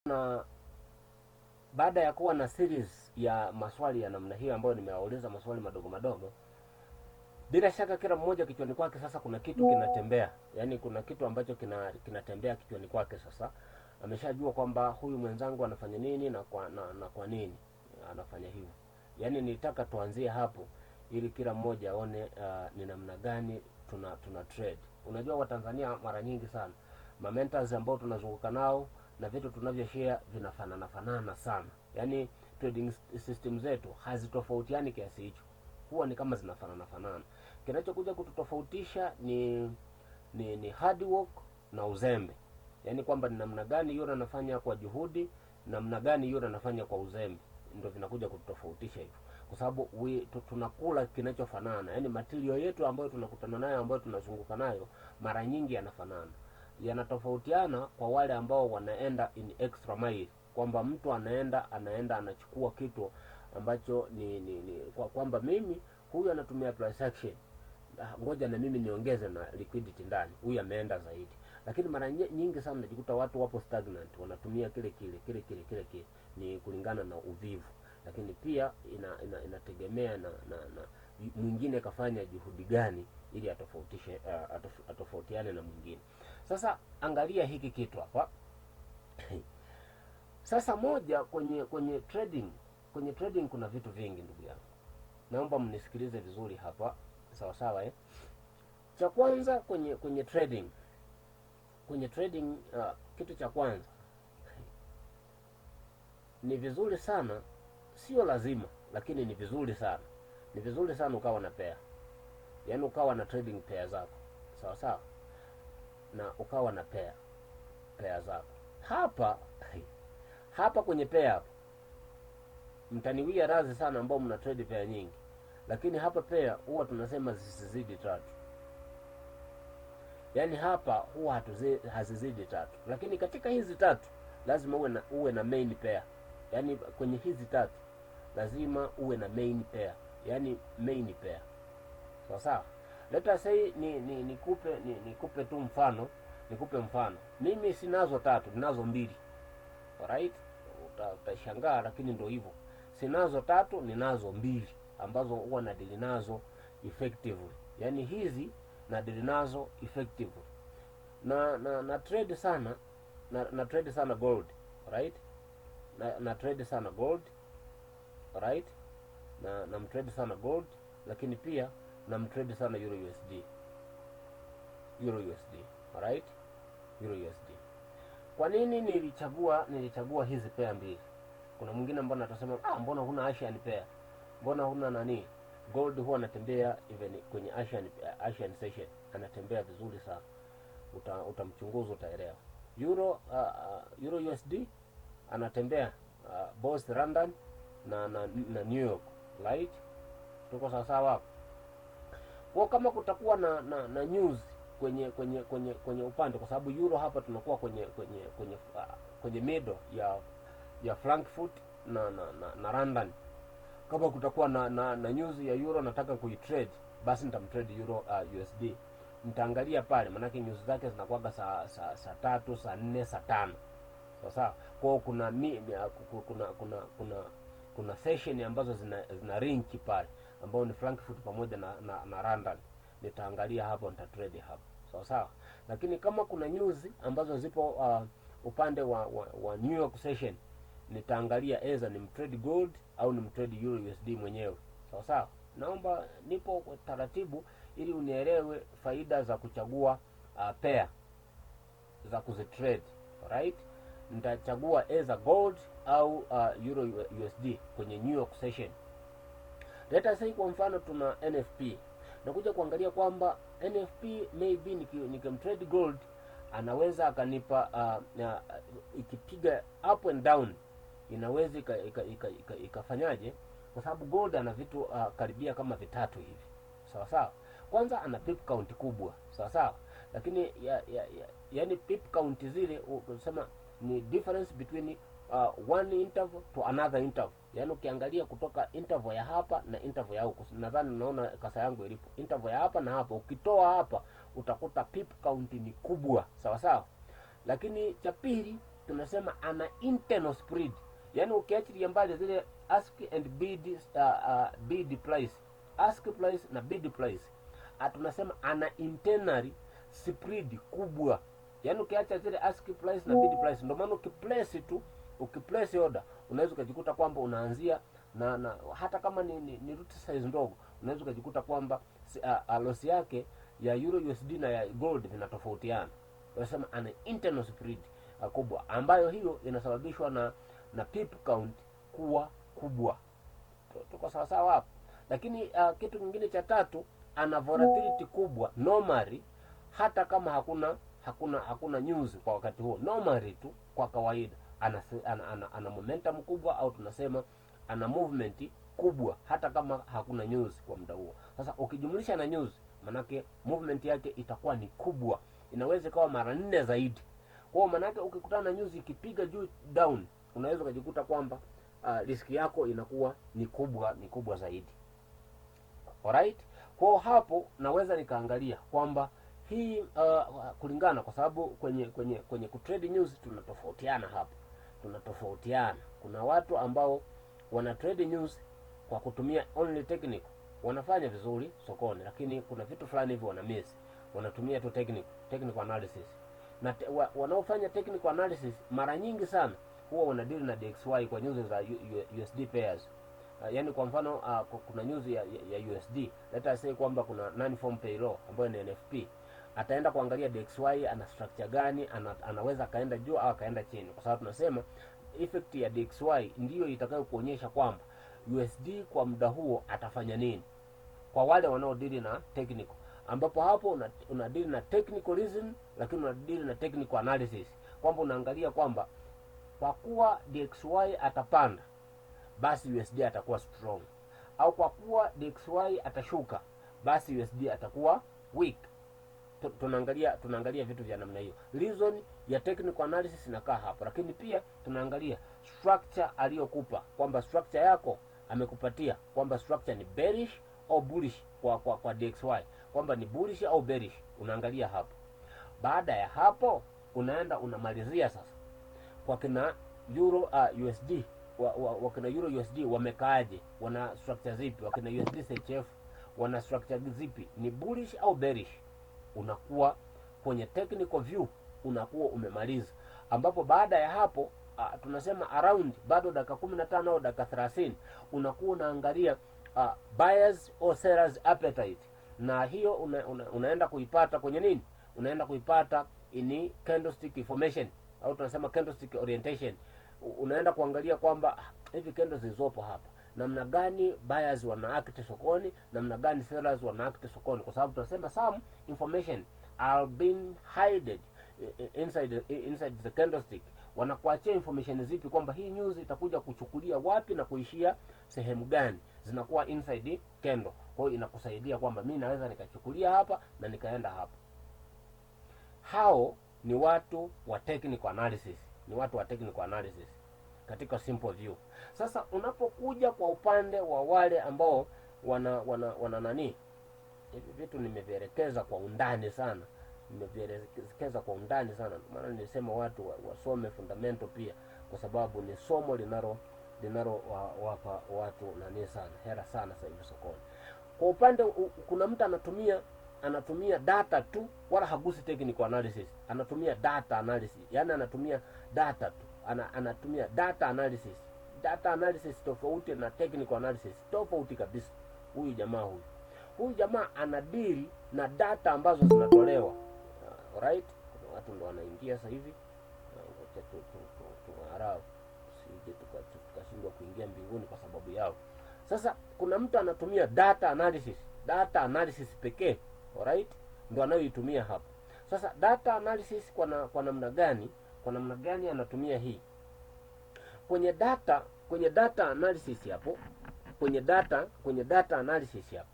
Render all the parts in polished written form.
Na baada ya kuwa na series ya maswali ya namna hiyo ambayo nimewauliza maswali madogo madogo, bila shaka kila mmoja kichwani kwake sasa kuna kitu kinatembea, yaani kuna kitu ambacho kinatembea kichwani kwake. Sasa ameshajua kwamba huyu mwenzangu anafanya nini na kwa nini anafanya hivyo. Yaani nilitaka tuanzie hapo ili kila mmoja aone ni namna gani tuna trade. Unajua Watanzania mara nyingi sana mentors ambao tunazunguka nao na vitu tunavyoshare vinafanana sana. Yaani trading system zetu hazitofautiani kiasi hicho, huwa ni kama zinafanana. Kinachokuja kututofautisha ni hard work na uzembe. Yaani kwamba ni namna gani yule anafanya kwa juhudi, namna gani yule anafanya kwa uzembe, ndio vinakuja kututofautisha hivyo. Kwa sababu tunakula kinachofanana. Yaani material yetu ambayo tunakutana nayo, ambayo tunazunguka nayo, mara nyingi yanafanana. Yanatofautiana kwa wale ambao wanaenda in extra mile, kwamba mtu anaenda anachukua kitu ambacho ni kwamba mimi huyu anatumia price action, ngoja na mimi niongeze na liquidity ndani, huyu ameenda zaidi. Lakini mara nyingi sana najikuta watu wapo stagnant, wanatumia kile ni kulingana na uvivu. Lakini pia inategemea na mwingine kafanya juhudi gani ili atofautiane na mwingine. Sasa angalia hiki kitu hapa. Sasa moja, kwenye trading kuna vitu vingi ndugu yangu. Naomba mnisikilize vizuri hapa. Sawa sawa Cha kwanza kwenye trading. Kitu cha kwanza ni vizuri sana, sio lazima, lakini ni vizuri sana. Ni vizuri sana ukawa na pair. Yaani ukawa na trading pair zako. Sawa sawa. Na ukawa na pair zako. Hapa kwenye pair hapa, mtaniwia radhi sana ambao mna trade pair nyingi, lakini hapa pair huwa tunasema zisizidi 3. Yaani hapa huwa hazizidi 3. Lakini katika hizi 3 lazima uwe na main pair. Yaani kwenye hizi 3 lazima uwe na main pair. Yaani main pair. Sawa sawa. Let us say nikupe tu mfano. Nikupe mfano. Mimi sinazo 3, ninazo 2. Alright? Utashangaa lakini ndio hivyo. Sinazo 3, ninazo 2 ambazo huwa na deal nazo effectively. Yaani hizi na deal nazo effectively. Na trade sana na trade sana gold, right? Na trade sana gold, right? Na mtrade sana gold, lakini pia na mtrade sana Euro USD, right? Euro USD. Kwa nini nilichagua hizi pair mbili? Kuna mwingine mbona atasema mbona huna Asian pair? Mbona huna nani? Gold huwa anatembea even kwenye Asian session, anatembea vizuri sana. Utamchunguza utaelewa. Euro USD anatembea both London na New York, right? Tuko sawa sawa hapo. Kwa kama kutakuwa na news kwenye upande, kwa sababu euro hapa tunakuwa kwenye middle ya Frankfurt na London. Kama kutakuwa na news ya euro nataka kuitrade, basi nitamtrade euro USD. Nitaangalia pale, maana yake news zake zinakuwa saa 3, saa 4, saa 5. Sawa. Kwa kuna session ambazo zina link pale, ambao ni Frankfurt pamoja na London. Nitaangalia hapo, nitatrade hapo. Sawa. Lakini kama kuna news ambazo zipo upande wa New York session, nitaangalia either ni mtrade gold au ni mtrade Euro USD mwenyewe. Sawa. Naomba nipo kwa taratibu ili unielewe faida za kuchagua pair za kuzitrade, right? Nitachagua either gold au Euro USD kwenye New York session. Let us say kwa mfano tuna NFP. Nakuja kuangalia kwamba NFP maybe nikimtrade gold anaweza akanipa ikipiga up and down inaweza ikafanyaje, kwa sababu gold ana vitu karibia kama vitatu hivi. Sawa. Kwanza ana pip count kubwa. Sawa. Lakini yani pip count zile unasema ni difference between one interval to another interval. Yaani ukiangalia kutoka interval ya hapa na interval ya huko, nadhani unaona kasa yangu ilipo, interval ya hapa na hapa, ukitoa hapa utakuta pip count ni kubwa. Sawa. Lakini cha pili, tunasema ana internal spread. Yani ukiachilia mbali zile ask and bid price, ask price na bid price, tunasema ana internal spread kubwa. Yani ukiacha zile ask price na bid price, ndio maana ukiplace order unaweza ukajikuta kwamba unaanzia na hata kama ni root size ndogo, unaweza ukajikuta kwamba loss yake ya euro USD na ya gold vinatofautiana. Tunasema ana internal spread kubwa, ambayo hiyo inasababishwa na pip count kuwa kubwa. Tuko sawa sawa hapo. Lakini kitu kingine cha tatu, ana volatility kubwa normally, hata kama hakuna news kwa wakati huo. Normally tu kwa kawaida ana momentum kubwa, au tunasema ana movement kubwa hata kama hakuna news kwa muda huo. Sasa ukijumlisha na news, manake movement yake itakuwa ni kubwa, inaweza ikawa mara 4 zaidi. Kwa hiyo manake ukikutana na news ikipiga juu down, unaweza kujikuta kwamba riski yako inakuwa ni kubwa zaidi. Alright? Kwa hapo naweza nikaangalia kwamba hii kulingana, kwa sababu kwenye kutrade news tunatofautiana hapa. Kuna watu ambao wana trade news kwa kutumia only technical, wanafanya vizuri sokoni, lakini kuna vitu fulani hivi wana miss, wanatumia tu technical analysis. Na wanaofanya technical analysis mara nyingi sana huwa wanadeal na DXY kwa news za USD pairs. Yani kwa mfano kuna news ya USD, let us say kwamba kuna non-farm payroll ambayo ni NFP, ataenda kuangalia DXY ana structure gani, anaweza kaenda juu au kaenda chini, kwa sababu tunasema effect ya DXY ndiyo itakayo kuonyesha kwamba USD kwa muda huo atafanya nini, kwa wale wanaodeal na technical, ambapo hapo una deal na technical reason, lakini una deal na technical analysis, kwamba unaangalia kwamba kwa kuwa DXY atapanda basi USD atakuwa strong, au kwa kuwa DXY atashuka basi USD atakuwa weak. Tunaangalia vitu vya namna hiyo. Reason ya technical analysis inakaa hapo, lakini pia tunaangalia structure aliyokupa, kwamba structure yako amekupatia kwamba structure ni bearish au bullish kwa DXY, kwamba ni bullish au bearish, unaangalia hapo. Baada ya hapo unaenda unamalizia sasa kwa kina euro USD, wakina euro USD wamekaaje, wana structure zipi, wakina USD CHF wana structure zipi, ni bullish au bearish. Unakuwa kwenye technical view unakuwa umemaliza, ambapo baada ya hapo tunasema around bado dakika 15 au dakika 30 unakuwa unaangalia buyers or sellers appetite, na hiyo unaenda kuipata kwenye nini, unaenda kuipata in candlestick formation, au tunasema candlestick orientation. Unaenda kuangalia kwamba hivi candles zilizopo hapa, namna gani buyers wana act sokoni, namna gani sellers wana act sokoni, kwa sababu tunasema some information are being hidden inside the candlestick. Wanakuachia information zipi, kwamba hii news itakuja kuchukulia wapi na kuishia sehemu gani, zinakuwa inside candle. Kwa hiyo inakusaidia kwamba mimi naweza nikachukulia hapa na nikaenda hapa. Hao ni watu wa technical analysis, katika simple view. Sasa unapokuja kwa upande wa wale ambao wana nani, hivi vitu nimevielekeza kwa undani sana, maana nilisema watu wasome fundamental pia, kwa sababu ni somo linalo wapa watu nani sana hera sana sasa hivi sokoni. Kwa upande kuna mtu anatumia data tu, wala hagusi technical analysis, anatumia data analysis, yani anatumia data tu, anatumia data analysis tofauti na technical analysis, tofauti kabisa. Huyu jamaa anadili na data ambazo zinatolewa. Alright, kuna watu ndo wanaingia sasa hivi, tuharau sije tukashindwa kuingia mbinguni kwa sababu yao. Sasa kuna mtu anatumia data analysis pekee, alright, ndo anayoitumia hapa. Sasa data analysis kwa namna gani anatumia hii? Kwenye data analysis hapo, kwenye data analysis hapo,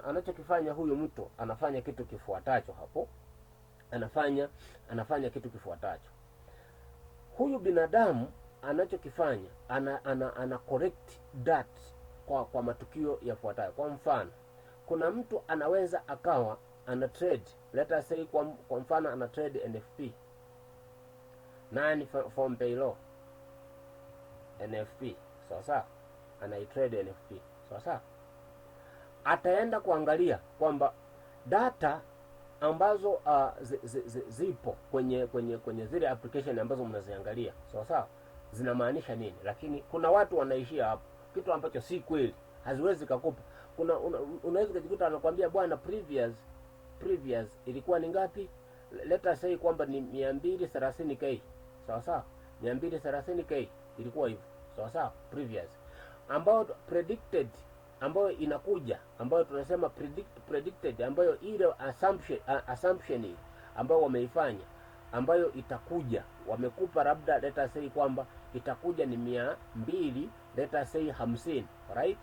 anachokifanya huyu mtu anafanya kitu kifuatacho hapo. Anafanya kitu kifuatacho. Huyu binadamu anachokifanya ana correct data kwa matukio yafuatayo. Kwa mfano, kuna mtu anaweza akawa ana trade, let us say kwa mfano ana trade NFP. non farm payroll NFP, sawa sawa, anaitrade NFP, sawa sawa. Ataenda kuangalia kwamba data ambazo zipo kwenye zile application ambazo mnaziangalia, sawa sawa, zinamaanisha nini. Lakini kuna watu wanaishia hapo, kitu ambacho si kweli, haziwezi kukupa. Unaweza kujikuta anakuambia bwana, previous ilikuwa ni ngapi, let us say kwamba ni 230k, sawa sawa, 230k ilikuwa hivyo, sawa sawa, previous, ambao predicted, ambayo inakuja, ambayo tunasema predicted, ambayo ile assumption ambayo wameifanya, ambayo itakuja, wamekupa labda let us say kwamba itakuja ni 200, let us say 50, right,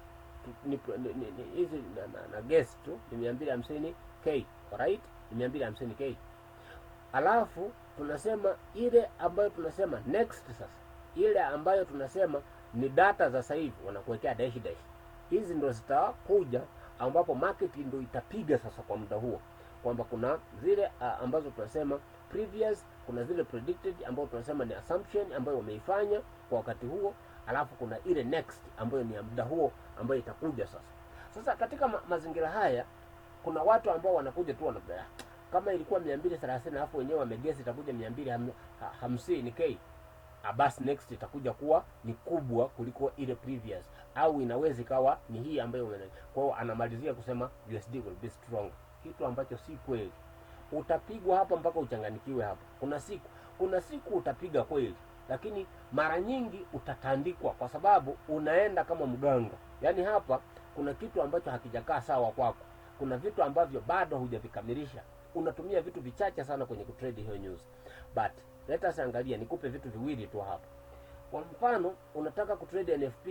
hizi na guess tu ni 250k, right, ni 250k. Alafu tunasema ile ambayo tunasema next, sasa ile ambayo tunasema ni data za sasa hivi, wanakuwekea dash. Hizi ndo zitakuja ambapo market ndo itapiga sasa kwa muda huo, kwamba kuna zile ambazo tunasema previous, kuna zile predicted ambayo tunasema ni assumption ambayo wameifanya kwa wakati huo, alafu kuna ile next ambayo ni muda huo ambayo itakuja sasa. Sasa katika mazingira haya kuna watu ambao wanakuja tu wanabaya, kama ilikuwa 230 alafu wenyewe wamegesi itakuja 250k, basi next itakuja kuwa ni kubwa kuliko ile previous, au inaweza ikawa ni hii ambayo kwa hiyo anamalizia kusema USD will be strong, kitu ambacho si kweli. Utapigwa hapa mpaka uchanganikiwe hapa. Kuna siku utapiga kweli, lakini mara nyingi utatandikwa, kwa sababu unaenda kama mganga. Yaani hapa kuna kitu ambacho hakijakaa sawa kwako, kuna vitu ambavyo bado hujavikamilisha, unatumia vitu vichache sana kwenye kutrade hiyo news. But let us angalia, nikupe vitu viwili tu hapa. Kwa mfano, unataka kutrade NFP,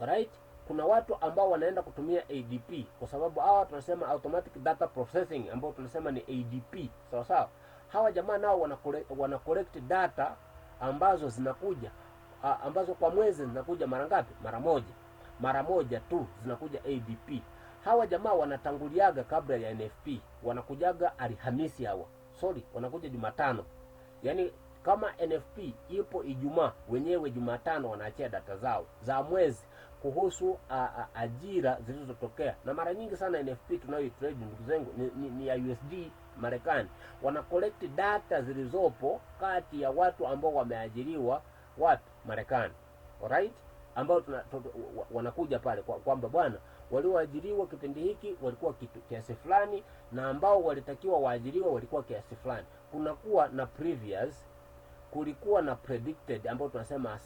alright, kuna watu ambao wanaenda kutumia ADP, kwa sababu hawa tunasema automatic data processing, ambao tunasema ni ADP, sawa sawa. Hawa jamaa nao wana collect data ambazo zinakuja ambazo kwa mwezi zinakuja mara ngapi? Mara moja tu zinakuja ADP. Hawa jamaa wanatanguliaga kabla ya NFP, wanakujaga Alhamisi, wanakuja Jumatano. Yaani kama NFP ipo Ijumaa, wenyewe Jumatano wanaachia data zao za mwezi kuhusu ajira zilizotokea. Na mara nyingi sana NFP tunayoitrade, ndugu zangu, ni ya USD Marekani. Wana collect data zilizopo kati ya watu ambao wameajiriwa wapi? Marekani. Alright? Ambao wanakuja pale kwamba bwana, walioajiriwa kipindi hiki walikuwa kiasi fulani, na ambao walitakiwa waajiriwa walikuwa kiasi fulani. Kunakuwa na previous, kulikuwa na predicted ambayo tunasema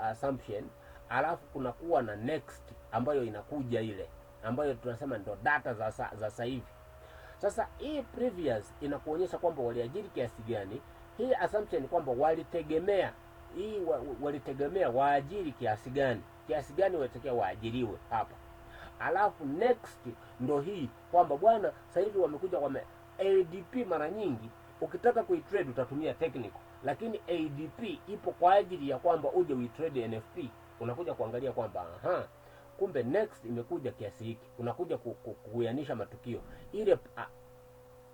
assumption, alafu kunakuwa na next ambayo inakuja ile ambayo tunasema ndo data za sasa hivi. Sasa hii previous inakuonyesha kwamba waliajiri kiasi gani. Hii assumption kwamba walitegemea waajiri kiasi gani walitakiwa waajiriwe hapa. Alafu next ndo hii kwamba bwana, sasa hivi wamekuja ADP. Mara nyingi ukitaka kuitrade utatumia technical, lakini ADP ipo kwa ajili ya kwamba uje uitrade NFP. Unakuja kuangalia kwamba kumbe next imekuja kiasi hiki, unakuja kuyanisha matukio, ile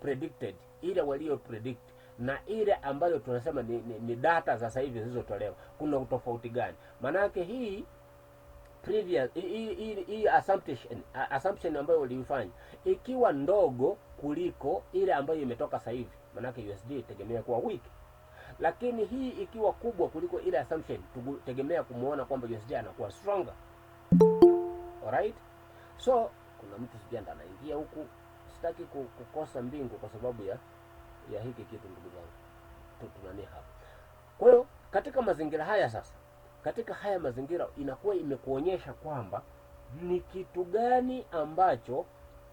predicted, ile walio predict na ile ambayo tunasema ni data za sasa hivi zilizotolewa, kuna utofauti gani? Manake hii previous hii assumption ambayo uliifanya ikiwa ndogo kuliko ile ambayo imetoka sasa hivi, manake USD itegemea kuwa weak. Lakini hii ikiwa kubwa kuliko ile assumption, tutegemea kumuona kwamba USD anakuwa stronger. Alright? So kuna mtu sijanda anaingia huku, sitaki kukosa mbingu kwa sababu ya hiki kitu, ndugu zangu. Tunani hapa. Kwa hiyo katika mazingira haya sasa, katika haya mazingira inakuwa imekuonyesha kwamba ni kitu gani ambacho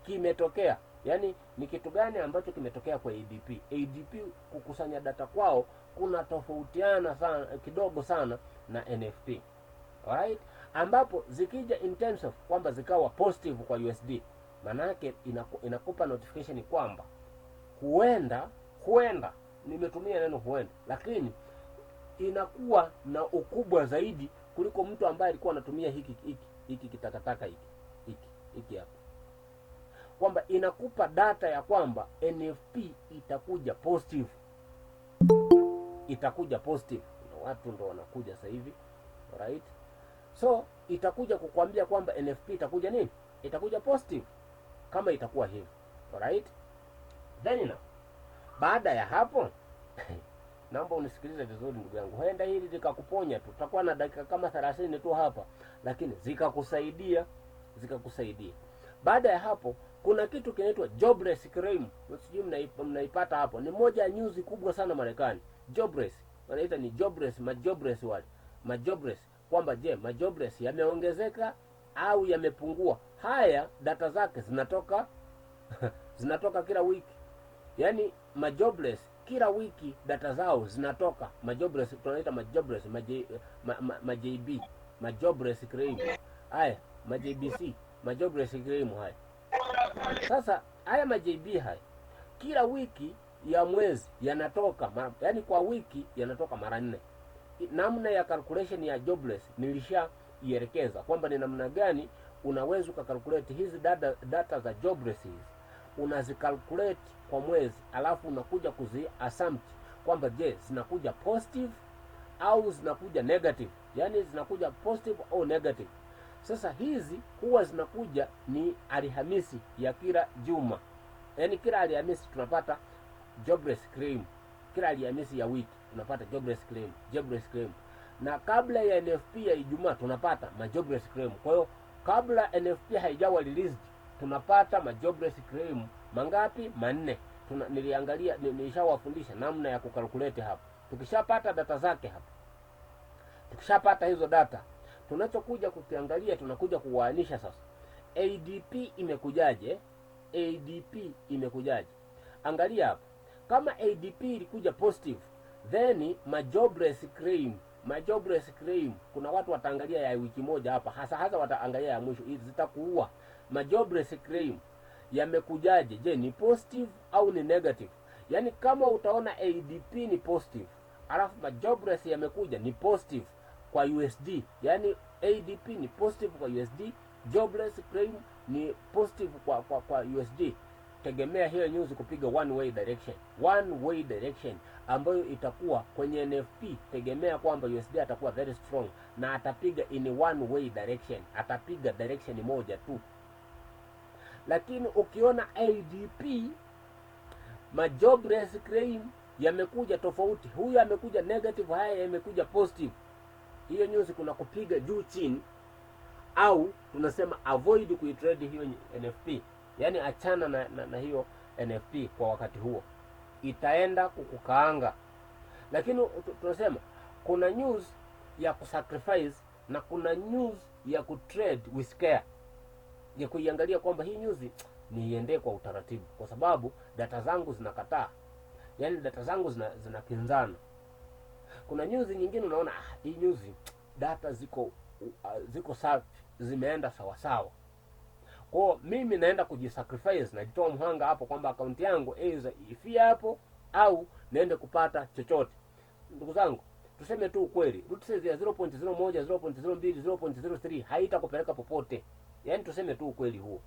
kimetokea. Yaani ni kitu gani ambacho kimetokea kwa ADP. ADP kukusanya data kwao kuna tofautiana sana kidogo sana na NFP. Alright? Ambapo zikija in terms of kwamba zikawa positive kwa USD, manake inakupa notification kwamba huenda nimetumia neno huenda, lakini inakuwa na ukubwa zaidi kuliko mtu ambaye alikuwa anatumia hiki kitakataka hiki hapa, kwamba inakupa data ya kwamba NFP itakuja positive. itakuja positive. Na watu ndo wanakuja sasa hivi, alright. So itakuja kukwambia kwamba NFP itakuja nini, itakuja positive kama itakuwa hivi, alright. Then now, baada ya hapo naomba unisikilize vizuri ndugu yangu, huenda hili likakuponya tu, tutakuwa na dakika kama 30 tu hapa, lakini zikakusaidia. Baada ya hapo kuna kitu kinaitwa jobless claim, sijui mnaipata hapo. Ni moja ya news kubwa sana Marekani. Jobless wanaita ni jobless, majobless kwamba je, majobless yameongezeka au yamepungua. Haya data zake zinatoka zinatoka kila wiki, yaani majobless kila wiki data zao zinatoka. Majobless tunaita majobless, JB, majobless claim. Haya JBC, majobless claim. Haya sasa, haya JB haya kila wiki ya mwezi yanatoka, yaani kwa wiki yanatoka mara 4. Namna ya calculation ya jobless nilishaielekeza kwamba ni namna gani unaweza ukakalculate hizi data za jobless hizi, unazikalculate kwa mwezi, alafu unakuja kuziassume kwamba je, zinakuja positive au zinakuja negative, yaani zinakuja positive au negative. Sasa hizi huwa zinakuja ni Alhamisi ya kila juma, yaani kila Alhamisi tunapata jobless claim, kila Alhamisi ya wiki tunapata jobless claim, na kabla ya NFP ya Ijumaa tunapata majobless claim. Kwa hiyo kabla NFP haijawa released tunapata majobless claim mangapi? 4. Niliangalia, nilishawafundisha namna ya kukalkulate hapa. Tukishapata data zake hapa, tukishapata hizo data, tunachokuja kukiangalia, tunakuja kuwaanisha sasa ADP imekujaje. Angalia hapa, kama ADP ilikuja positive, then majobless claim kuna watu wataangalia ya wiki moja hapa, hasa wataangalia ya mwisho, hizi zitakuua. Majobless claim yamekujaje? Je, ni positive au ni negative? Yaani kama utaona ADP ni positive alafu majobless yamekuja ni positive kwa USD, yaani ADP ni positive kwa USD, jobless claim ni positive kwa USD, tegemea hiyo news kupiga one way direction ambayo itakuwa kwenye NFP. Tegemea kwamba USD atakuwa very strong na atapiga in one way direction, atapiga direction moja tu. Lakini ukiona ADP majobless claim yamekuja tofauti, huyu amekuja negative, haya yamekuja positive, hiyo news kuna kupiga juu chini, au tunasema avoid kuitrade hiyo NFP, yaani achana na hiyo NFP kwa wakati huo, itaenda kukukaanga. Lakini tunasema kuna news ya kusacrifice na kuna news ya kutrade with care, ya kuiangalia kwamba hii news niiendee kwa utaratibu, kwa sababu data zangu zinakataa, yaani data zangu zinakinzana. Kuna news nyingine unaona hii news data ziko safi, zimeenda sawa sawa, kwa mimi naenda kujisacrifice, najitoa mhanga hapo kwamba akaunti yangu either ifia hapo au naende kupata chochote. Ndugu zangu, tuseme tu ukweli, root size ya 0.01, 0.02, 0.03 haitakupeleka popote. Yaani tuseme tu ukweli huo,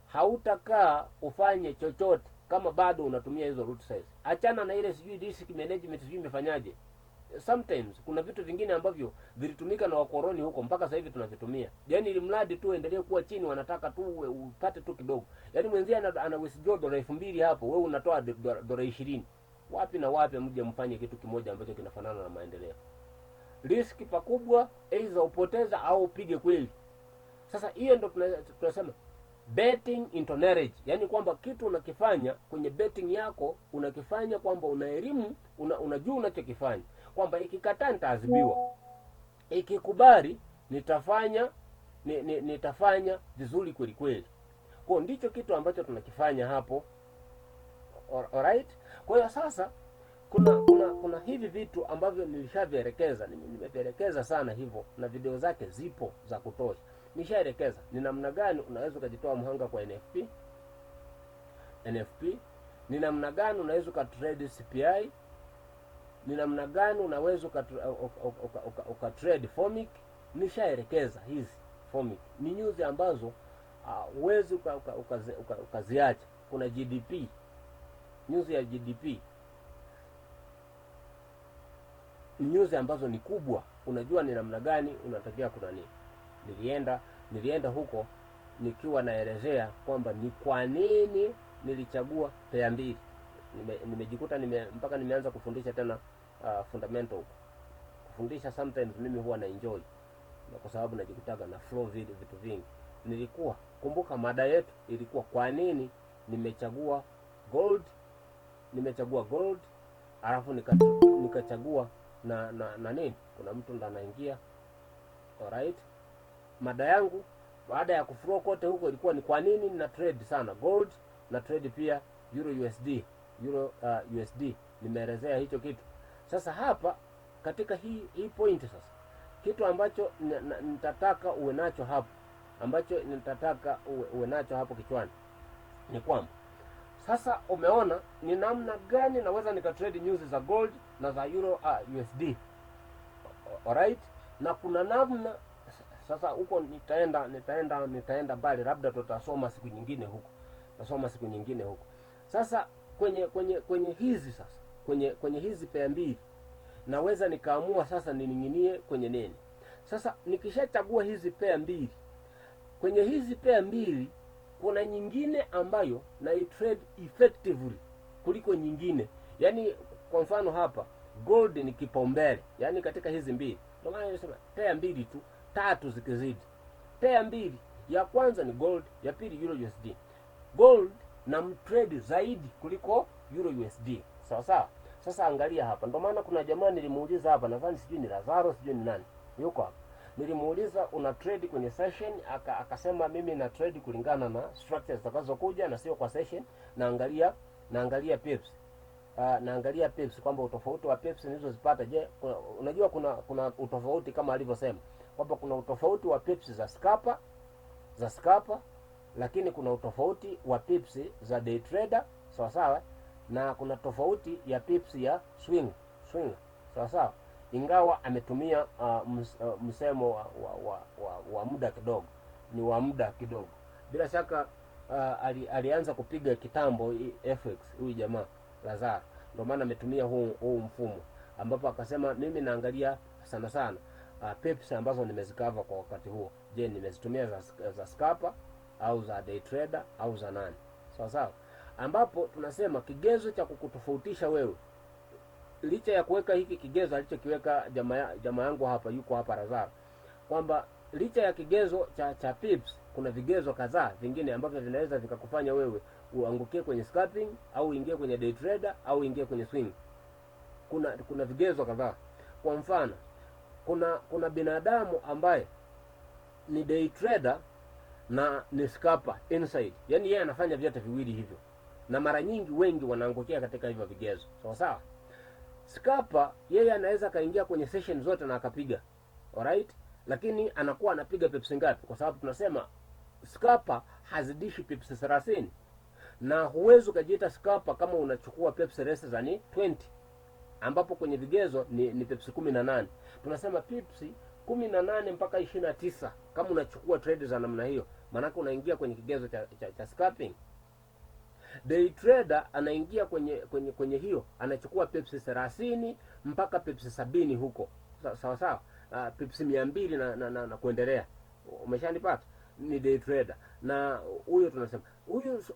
hautakaa ufanye chochote kama bado unatumia hizo root size. Achana na ile sijui disk management sijui imefanyaje. Sometimes kuna vitu vingine ambavyo vilitumika na wakoroni huko mpaka sasa hivi tunavitumia. Yaani ili mradi tu endelee kuwa chini, wanataka tu upate tu kidogo. Yaani mwenzie ana withdraw dola 2000 hapo, wewe unatoa dola 20. Wapi na wapi mje mfanye kitu kimoja ambacho kinafanana na maendeleo? Riski pakubwa, aidha upoteza au upige kweli. Sasa hiyo ndio tunasema betting into knowledge, yaani kwamba kitu unakifanya kwenye betting yako unakifanya kwamba una elimu, unajua unachokifanya, kwamba ikikataa nitaadhibiwa, ikikubali nitafanya vizuri kweli kweli. Kwa ndicho kitu ambacho tunakifanya hapo, alright. Kwa hiyo sasa kuna hivi vitu ambavyo nilishavielekeza, nimevielekeza sana hivyo, na video zake zipo za kutosha. Nishaelekeza ni namna gani unaweza ukajitoa mhanga kwa NFP, ni namna gani unaweza ukatrade CPI, ni namna gani unaweza ukatrade Fomic. Nishaelekeza hizi Fomic ni news ambazo uwezi ukaziacha. Kuna GDP, news ya GDP news ambazo ni kubwa, unajua ni namna gani unatakiwa kuna nini. Nilienda huko nikiwa naelezea kwamba ni kwa nini nilichagua pair mbili. Nimejikuta mpaka nimeanza kufundisha tena fundamental huko. Kufundisha sometimes mimi huwa na enjoy, na kwa sababu najikutaga na flow vitu vingi. Kumbuka mada yetu ilikuwa kwa nini nimechagua gold, alafu nikachagua na nini. Kuna mtu ndo anaingia. Alright, mada yangu baada ya kuflow kote huko ilikuwa ni kwa nini na trade sana gold na trade pia euro USD. Nimeelezea hicho kitu. Sasa hapa katika hii point sasa, kitu ambacho nitataka uwe nacho hapo kichwani ni kwamba sasa umeona ni namna gani naweza nikatrade news za gold na za euro USD. Alright, na kuna namna sasa huko nitaenda mbali, labda tutasoma siku nyingine huko. Sasa kwenye hizi sasa kwenye hizi pair mbili naweza nikaamua sasa nining'inie kwenye nini. Sasa nikishachagua hizi pair mbili, kwenye hizi pair mbili kuna nyingine ambayo na trade effectively kuliko nyingine. Yaani kwa mfano hapa gold ni kipaumbele, yaani katika hizi mbili. Ndio maana nimesema pair mbili tu, tatu zikizidi. Pair mbili, ya kwanza ni gold, ya pili euro USD. Gold na mtrade zaidi kuliko euro USD. Sawa. Sasa angalia hapa. Ndio maana kuna jamaa nilimuuliza hapa, nadhani sijui ni Lazaro, sijui ni nani. Yuko hapa. Nilimuuliza una trade kwenye session, akasema mimi na trade kulingana na structures zitakazokuja na sio kwa session. Naangalia pips. Naangalia pips kwamba utofauti wa pips nilizozipata. Je, unajua kuna utofauti kama alivyosema kwamba kuna utofauti wa pips za scalper, lakini kuna utofauti wa pips za day trader, sawa, na kuna tofauti ya pips ya swing, sawa. Ingawa ametumia msemo wa muda kidogo, ni wa muda kidogo. Bila shaka alianza kupiga kitambo FX huyu jamaa Lazaro, ndio maana ametumia huu mfumo, ambapo akasema mimi naangalia sana pips ambazo nimezikava kwa wakati huo. Je, nimezitumia za scalper au za day trader au za nani? Sawa, ambapo tunasema kigezo cha kukutofautisha wewe, licha ya kuweka hiki kigezo alichokiweka jamaa yangu hapa, yuko hapa Lazaro, kwamba licha ya kigezo cha pips kuna vigezo kadhaa vingine ambavyo vinaweza vikakufanya wewe uangukie kwenye scalping au uingie kwenye day trader au uingie kwenye swing. Kuna vigezo kadhaa. Kwa mfano, kuna binadamu ambaye ni day trader na ni scalper inside, yaani yeye anafanya vyote viwili hivyo, na mara nyingi wengi wanaangukia katika hivyo vigezo. Sawa. Scalper yeye anaweza kaingia kwenye session zote na akapiga, alright, lakini anakuwa anapiga pips ngapi? Kwa sababu tunasema scalper hazidishi pips 30, na huwezi kujiita scalper kama unachukua pips less than 20, ambapo kwenye vigezo ni pips 18. Tunasema pips 18 mpaka 29 kama unachukua trade za namna hiyo, maana unaingia kwenye kigezo cha scalping. Day trader anaingia kwenye hiyo, anachukua pips 30 mpaka pips 70 huko, sawa, pips 200 na kuendelea. Umeshanipata? Ni day trader. Na huyo tunasema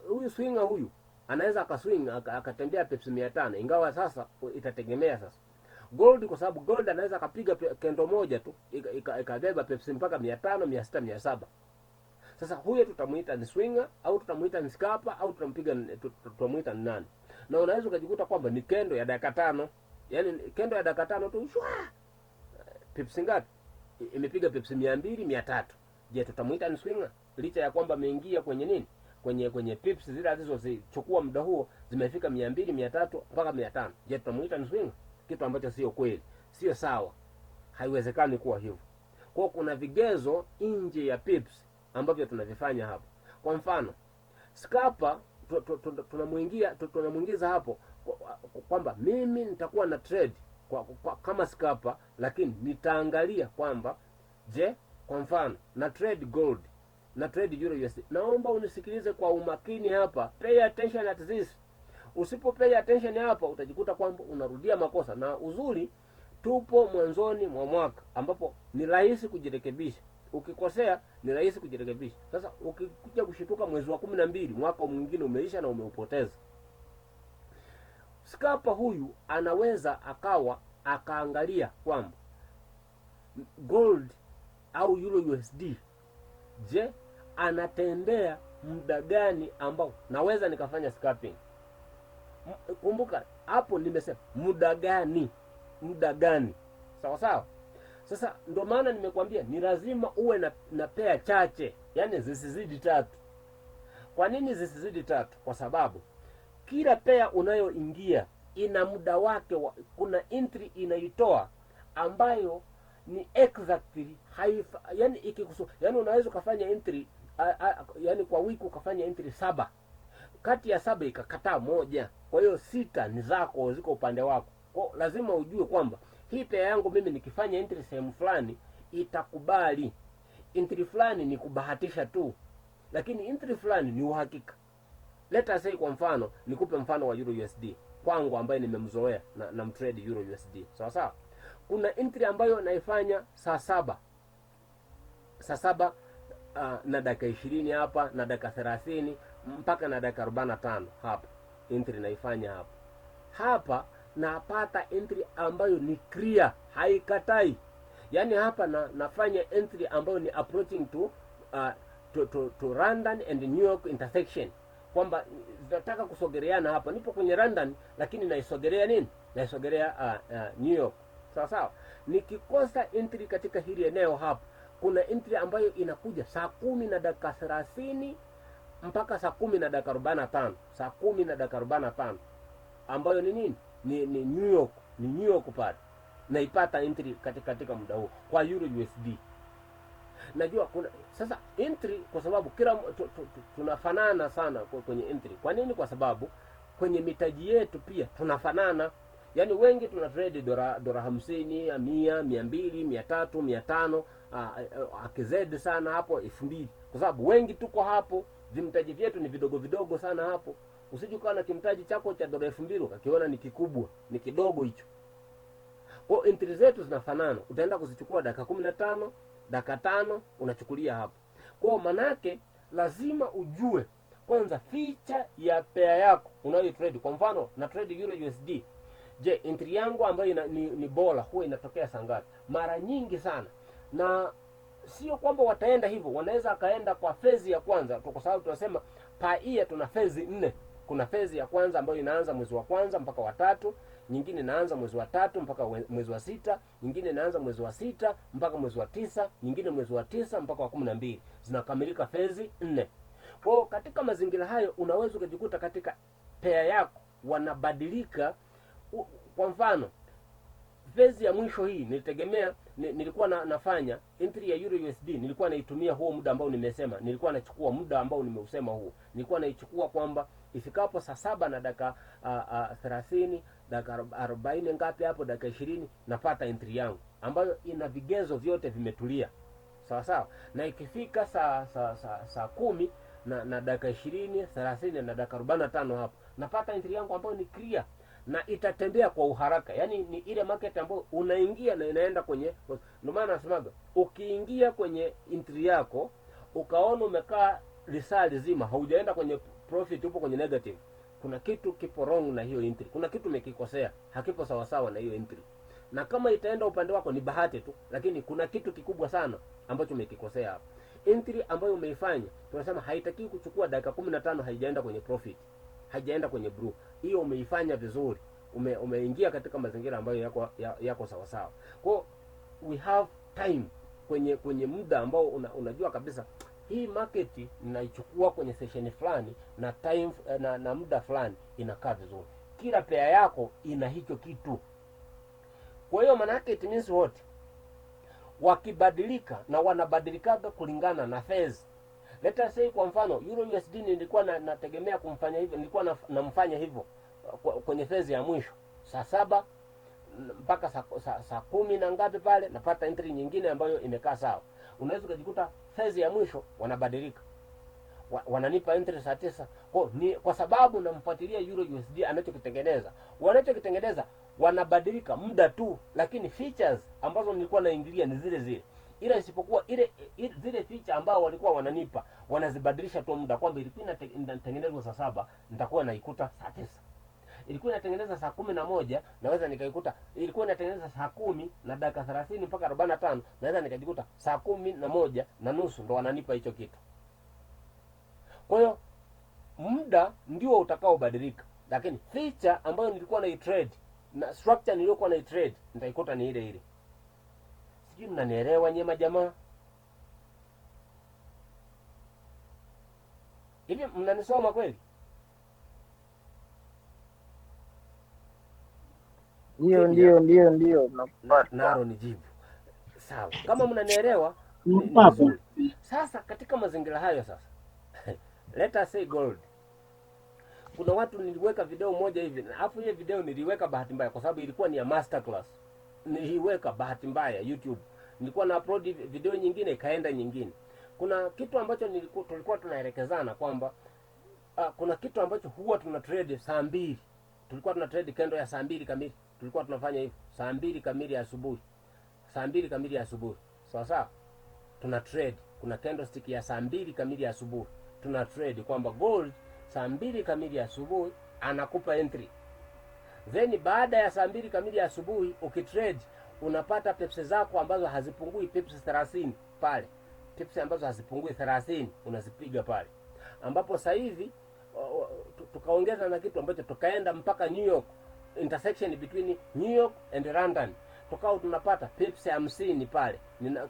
huyu swinger, huyu anaweza akaswing akatembea pips 500, ingawa sasa itategemea sasa gold, kwa sababu gold anaweza akapiga kendo moja tu ikabeba pips mpaka 500, 600, 700. Sasa huyo tutamuita ni swinger au tutamuita ni scalper au tutamuita ni nani? Na unaweza ukajikuta kwamba ni kendo ya dakika 5, yaani kendo ya dakika 5 tu shwa, pips ngapi? Imepiga pips 200, 300. Je, tutamuita ni swinger licha ya kwamba ameingia kwenye nini? Kwenye pips zile alizozichukua muda huo zimefika 200, 300 mpaka 500. Je, tutamuita ni swinger? Kitu ambacho sio kweli, sio sawa, haiwezekani kuwa hivyo. Kwa kuna vigezo nje ya pips ambavyo tunavifanya hapo. Kwa mfano, scalper tunamuingiza hapo kwamba mimi nitakuwa na trade kama scalper, lakini nitaangalia kwamba je, kwa mfano na trade gold na trade euro USD. Naomba unisikilize kwa umakini hapa, pay attention at this. Usipo pay attention hapa utajikuta kwamba unarudia makosa. Na uzuri tupo mwanzoni mwa mwaka ambapo ni rahisi kujirekebisha. Ukikosea ni rahisi kujirekebisha. Sasa ukikuja kushituka mwezi wa 12 mwaka mwingine umeisha na umeupoteza. Scalper huyu anaweza akaangalia kwamba gold au euro USD, je, anatembea muda gani ambao naweza nikafanya scalping. Kumbuka hapo nimesema muda gani, sawa sawa. Sasa ndio maana nimekwambia ni lazima uwe na pair chache, yani zisizidi 3. Kwa nini zisizidi 3? Kwa sababu kila pair unayoingia ina muda wake kuna entry inaitoa ambayo ni exactly yani yani unaweza ukafanya entry yani kwa wiki ukafanya entry 7, kati ya 7 ikakataa moja, kwa hiyo 6 ni zako, ziko upande wako. Kwa lazima ujue kwamba hii pair yangu mimi nikifanya entry sehemu fulani itakubali. Entry fulani ni kubahatisha tu, lakini entry fulani ni uhakika. Let us say kwa mfano, nikupe mfano wa euro USD kwangu ambaye nimemzoea na mtrade euro USD. Sawa sawa. Kuna entry ambayo naifanya saa 7 na dakika 20 hapa na dakika 30 mpaka na dakika 45 hapa. Entry naifanya hapa napata entry ambayo ni clear, haikatai. Yaani hapa nafanya entry ambayo ni approaching to London and New York intersection, kwamba nataka kusogeleana hapa, nipo kwenye London lakini naisogelea nini? Naisogelea New York. Sawa sawa. Nikikosa entry katika hili eneo hapa, kuna entry ambayo inakuja saa 10 na dakika 30 mpaka saa 10 na dakika 45, saa 10 na dakika 45 ambayo ni nini? Ni New York, ni New York pale. Naipata entry katika muda huo kwa euro USD. Najua kuna sasa entry, kwa sababu kila tunafanana sana kwenye entry. Kwa nini? Kwa sababu kwenye mitaji yetu pia tunafanana. Yaani wengi tuna trade dola 50, 100, 200, 300, 500, akizedi sana hapo 2000. Kwa sababu wengi tuko hapo, vimtaji vyetu ni vidogo sana hapo. Usije kuwa na kimtaji chako cha dola 2000 ukakiona ni kikubwa, ni kidogo hicho. Kwa entry zetu zinafanana. Utaenda kuzichukua dakika 15, dakika 5 unachukulia hapo. Kwa manake lazima ujue kwanza feature ya pair yako unayo trade. Kwa mfano na trade euro USD. Je, entry yangu ambayo ni bora huwa inatokea saa ngapi? Mara nyingi sana. Na sio kwamba wataenda hivyo, wanaweza akaenda kwa phase ya kwanza, kwa sababu tunasema paia tuna phase 4. Kuna phase ya kwanza ambayo inaanza mwezi wa kwanza mpaka wa 3, nyingine inaanza mwezi wa 3 mpaka mwezi wa 6, nyingine inaanza mwezi wa 6 mpaka mwezi wa 9, nyingine mwezi wa 9 mpaka wa 12. Zinakamilika phase 4. Kwa katika mazingira hayo unaweza ukajikuta katika pair yako wanabadilika. Kwa mfano phase ya mwisho hii nilitegemea nilikuwa nafanya entry ya euro USD, nilikuwa naitumia huo muda ambao nimesema, nilikuwa nachukua muda ambao nimeusema huo, nilikuwa naichukua kwamba ifikapo saa 7 na dakika 30, dakika 40 ngapi hapo, dakika 20 napata entry yangu ambayo ina vigezo vyote vimetulia. Sawa sawa. Na ikifika saa 10 na dakika 20, 30 na dakika 45 hapo napata entry yangu ambayo ni clear na itatembea kwa uharaka. Yaani ni ile market ambayo unaingia na inaenda kwenye. Ndio maana nasemaga ukiingia kwenye entry yako ukaona umekaa risali zima haujaenda kwenye profit, upo kwenye negative, kuna kitu kipo wrong na hiyo entry. Kuna kitu umekikosea, hakipo sawa sawa na hiyo entry. Na kama itaenda upande wako ni bahati tu, lakini kuna kitu kikubwa sana ambacho umekikosea hapo. Entry ambayo umeifanya tunasema haitakiwi kuchukua dakika 15 haijaenda kwenye profit, haijaenda kwenye blue. Hiyo umeifanya vizuri, umeingia katika mazingira ambayo yako sawa sawa. Kwa we have time kwenye muda ambao unajua kabisa hii market ninaichukua kwenye session fulani na time na muda fulani inakaa vizuri. Kila pair yako ina hicho kitu. Kwa hiyo maana yake it means what? Wakibadilika na wanabadilikaga kulingana na phase. Let us say kwa mfano euro USD nilikuwa nategemea kumfanya hivyo, nilikuwa namfanya hivyo kwenye phase ya mwisho saa 7 mpaka saa 10 na ngapi pale napata entry nyingine ambayo imekaa sawa. Unaweza kujikuta phase ya mwisho wanabadilika, wananipa entry saa 9. Kwa sababu namfuatilia euro USD anachokitengeneza. Wanachokitengeneza wanabadilika muda tu, lakini features ambazo nilikuwa naingilia ni zile zile, ila isipokuwa zile feature ambao walikuwa wananipa wanazibadilisha tu muda, kwamba ilikuwa inatengenezwa saa 7 nitakuwa naikuta saa 9, ilikuwa inatengeneza saa 11 naweza nikaikuta ilikuwa inatengeneza saa 10 na dakika 30 mpaka 45, naweza nikajikuta saa 11 na nusu ndo wananipa hicho kitu. Kwa hiyo muda ndio utakaobadilika, lakini feature ambayo nilikuwa na trade na structure niliyokuwa na trade nitaikuta ni ile ile. Sijui mnanielewa nyema jamaa? Hivi mnanisoma kweli? Ndio. Naro nijibu. Sawa. Kama mnanielewa ni vizuri. Sasa katika mazingira hayo sasa let us say gold. Kuna watu niliweka video moja hivi, alafu ile video niliweka bahati mbaya kwa sababu ilikuwa ni ya masterclass. Niliweka bahati mbaya YouTube. Nilikuwa na upload video nyingine ikaenda nyingine. Kuna kitu ambacho tulikuwa tunaelekezana kwamba kuna kitu ambacho huwa tuna trade saa 2. Tulikuwa tuna trade kendo ya saa 2 kamili. Tulikuwa tunafanya hivyo saa 2 kamili asubuhi. Saa 2 kamili asubuhi. Sawa sawa? Tuna trade. Kuna candlestick ya saa 2 kamili asubuhi. Tuna trade kwamba gold saa 2 kamili asubuhi anakupa entry. Then baada ya saa 2 kamili asubuhi ukitrade unapata pips zako ambazo hazipungui pips 30 pale. Pips ambazo hazipungui 30 unazipiga pale. Ambapo sasa hivi tukaongeza na kitu ambacho tukaenda mpaka New York, intersection between New York and London. Tukao tunapata pips 50 pale.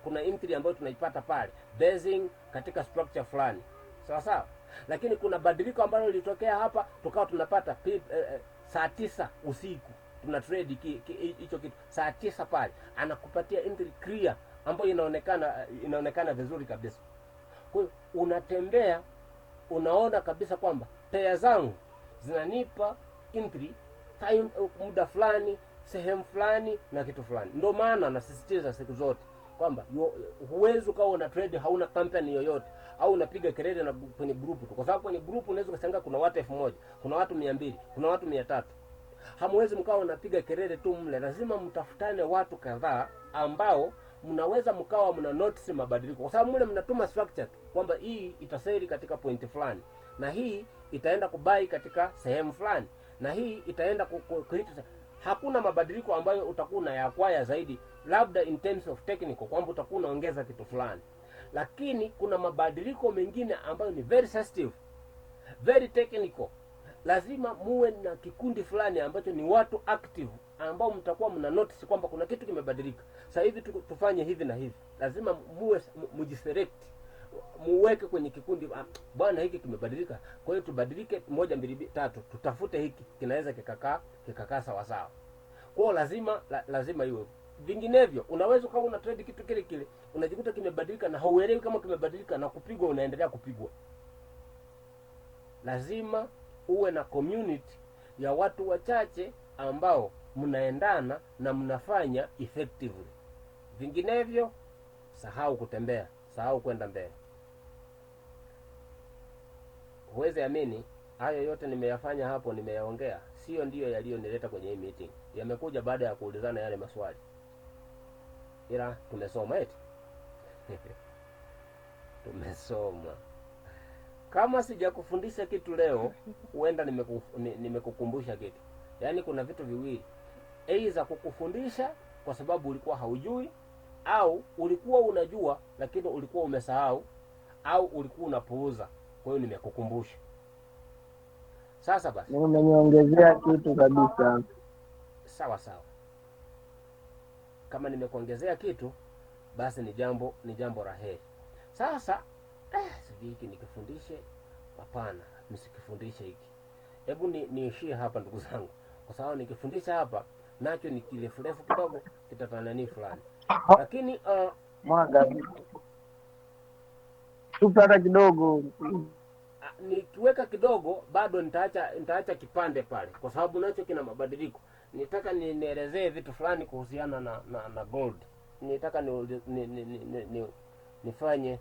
Kuna entry ambayo tunaipata pale basing katika structure fulani. Sawa sawa? Lakini kuna badiliko ambalo lilitokea hapa, tukao tunapata saa 9 usiku tuna trade hicho kitu saa 9 pale, anakupatia entry clear ambayo inaonekana vizuri kabisa. Kwa hiyo unatembea unaona kabisa kwamba pair zangu zinanipa entry time muda fulani, sehemu fulani na kitu fulani. Ndio maana nasisitiza siku zote kwamba huwezi ukawa una trade hauna company yoyote au unapiga kelele na kwenye group tu, kwa sababu kwenye group unaweza kushangaa kuna watu 1000, kuna watu 200, kuna watu 300. Hamwezi mkawa unapiga kelele tu mle, lazima mtafutane watu kadhaa ambao mnaweza mkawa mna notice mabadiliko, kwa sababu mle mnatuma structure tu kwamba hii itaseli katika point fulani na hii itaenda kubai katika sehemu fulani na hii itaenda kuhit. Hakuna mabadiliko ambayo utakuwa unayakwaya zaidi, labda in terms of technical kwamba utakuwa unaongeza kitu fulani, lakini kuna mabadiliko mengine ambayo ni very sensitive, very technical. Lazima muwe na kikundi fulani ambacho ni watu active ambao mtakuwa mna notice kwamba kuna kitu kimebadilika. Sasa hivi tufanye hivi na hivi. Lazima muwe mujiselect, muweke kwenye kikundi, bwana hiki kimebadilika. Kwa hiyo tubadilike 1 2 3, tutafute hiki kinaweza kikakaa sawa sawa. Kwa hiyo lazima iwe. Vinginevyo unaweza kama una trade kitu kile kile unajikuta kimebadilika na hauelewi kama kimebadilika na kupigwa unaendelea kupigwa. Lazima uwe na community ya watu wachache ambao mnaendana na mnafanya effectively. Vinginevyo sahau kutembea, sahau kwenda mbele. Huwezi amini hayo yote nimeyafanya hapo, nimeyaongea, sio ndio yaliyonileta kwenye hii meeting. Yamekuja baada ya kuulizana yale maswali. Ila tumesoma eti. Tumesoma. Kama sijakufundisha kitu leo, huenda nimekukumbusha kitu. Yaani kuna vitu viwili. Aidha kukufundisha kwa sababu ulikuwa haujui, au ulikuwa unajua lakini ulikuwa umesahau, au ulikuwa unapuuza. Kwa hiyo nimekukumbusha. Sasa basi. Umeniongezea kitu kabisa. Sawa sawa. Kama nimekuongezea kitu, basi ni jambo la heri. Sasa sijui hiki nikifundishe, hapana, msikifundishe hiki. Hebu niishie hapa ndugu zangu. Kwa sababu nikifundisha hapa nacho ni kirefu kidogo kitatanani fulani. Lakini mwaga tupata kidogo. Nikiweka kidogo bado nitaacha kipande pale kwa sababu nacho kina mabadiliko. Nitaka nielezee vitu fulani kuhusiana na gold. Nitaka nifanye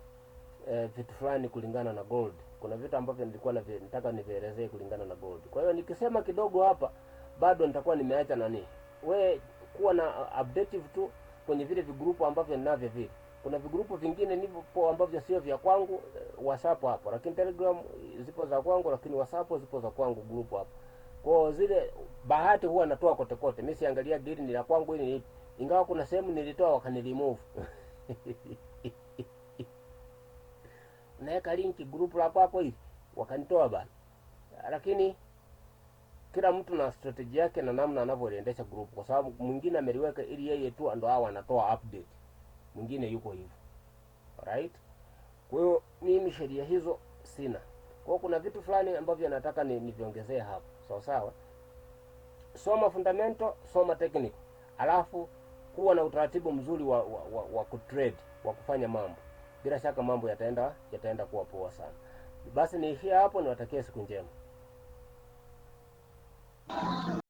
vitu fulani kulingana na gold. Kuna vitu ambavyo nilikuwa nataka nivielezee kulingana na gold. Kwa hiyo nikisema kidogo hapa bado nitakuwa nimeacha we kuwa na updative tu kwenye vile vigrupu ambavyo ninavyo vile. Kuna vigrupu vingine nipo ambavyo sio vya kwangu, WhatsApp hapo, lakini Telegram zipo za kwangu, lakini WhatsApp zipo za kwangu grupu hapo. Kwa zile bahati huwa natoa kote kote. Mimi siangalia gili ni la kwangu hili ni, ingawa kuna sehemu nilitoa wakaniremove. Naweka link grupu la kwako hivi wakanitoa bana. Lakini kila mtu na strategy yake na namna anavyoliendesha group, kwa sababu mwingine ameliweka ili yeye tu ndo hao anatoa update, mwingine yuko hivyo. Alright, kwa hiyo mimi sheria hizo sina. Kwa hiyo kuna vitu fulani ambavyo nataka niviongezee hapo. Sawa sawa, soma fundamental, soma technical, alafu kuwa na utaratibu mzuri wa kutrade, wa kufanya mambo. Bila shaka mambo yataenda kuwa poa sana. Basi niishie hapo, niwatakie siku njema.